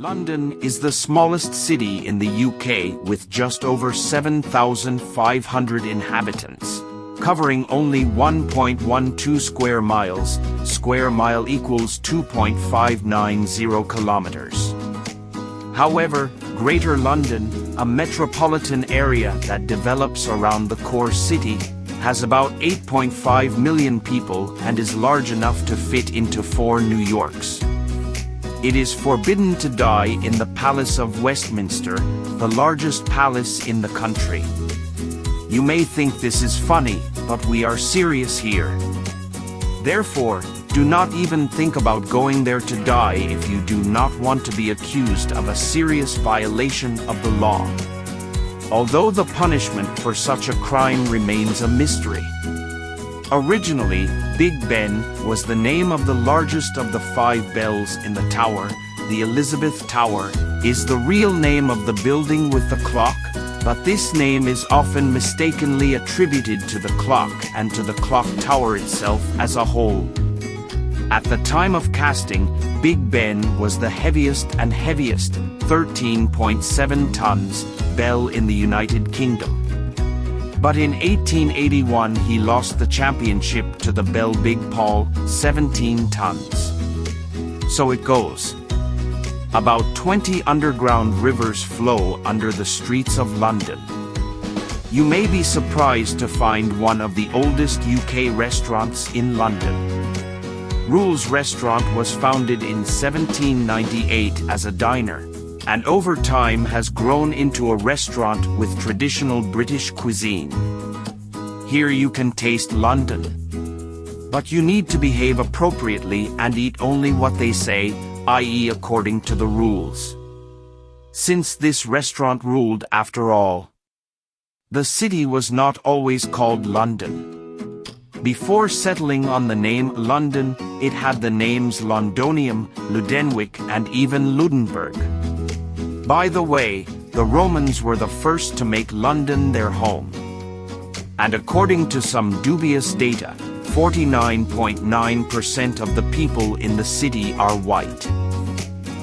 London is the smallest city in the UK with just over 7,500 inhabitants, covering only 1.12 square miles. Square mile equals 2.590 kilometers. However, Greater London, a metropolitan area that develops around the core city, has about 8.5 million people and is large enough to fit into 4 New Yorks. It is forbidden to die in the Palace of Westminster, the largest palace in the country. You may think this is funny, but we are serious here. Therefore, do not even think about going there to die if you do not want to be accused of a serious violation of the law. Although the punishment for such a crime remains a mystery. Originally, Big Ben was the name of the largest of the 5 bells in the tower. The Elizabeth Tower is the real name of the building with the clock, but this name is often mistakenly attributed to the clock and to the clock tower itself as a whole. At the time of casting, Big Ben was the heaviest, 13.7 tons, bell in the United Kingdom. But in 1881 he lost the championship to the bell Big Paul, 17 tons. So it goes. About 20 underground rivers flow under the streets of London. You may be surprised to find one of the oldest UK restaurants in London. Rule's Restaurant was founded in 1798 as a diner, and over time has grown into a restaurant with traditional British cuisine. Here you can taste London. But you need to behave appropriately and eat only what they say, i.e. according to the rules. Since this restaurant ruled after all. The city was not always called London. Before settling on the name London, it had the names Londonium, Ludenwic, and even Ludenberg. By the way, the Romans were the first to make London their home. And according to some dubious data, 49.9% of the people in the city are white.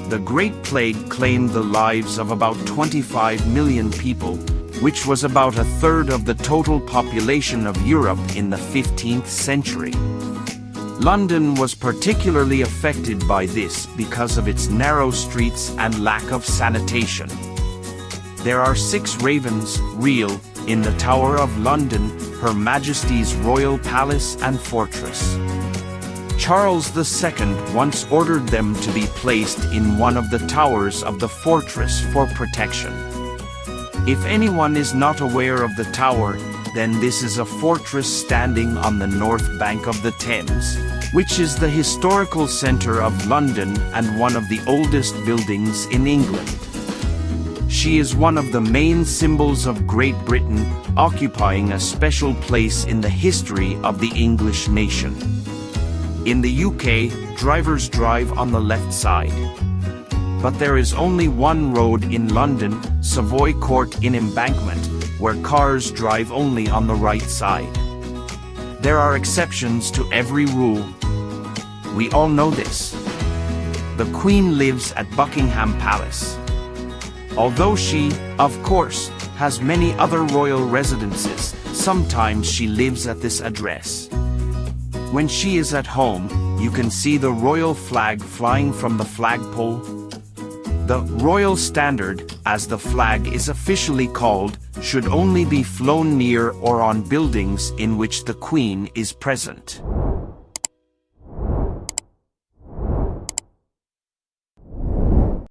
The Great Plague claimed the lives of about 25 million people, which was about a third of the total population of Europe in the 15th century. London was particularly affected by this because of its narrow streets and lack of sanitation. There are 6 ravens, real, in the Tower of London, Her Majesty's Royal Palace and Fortress. Charles II once ordered them to be placed in one of the towers of the fortress for protection. If anyone is not aware of the tower, then this is a fortress standing on the north bank of the Thames, which is the historical centre of London and one of the oldest buildings in England. She is one of the main symbols of Great Britain, occupying a special place in the history of the English nation. In the UK, drivers drive on the left side. But there is only one road in London, Savoy Court in Embankment, where cars drive only on the right side. There are exceptions to every rule. We all know this. The Queen lives at Buckingham Palace. Although she, of course, has many other royal residences, sometimes she lives at this address. When she is at home, you can see the royal flag flying from the flagpole. The Royal Standard, as the flag is officially called, should only be flown near or on buildings in which the Queen is present.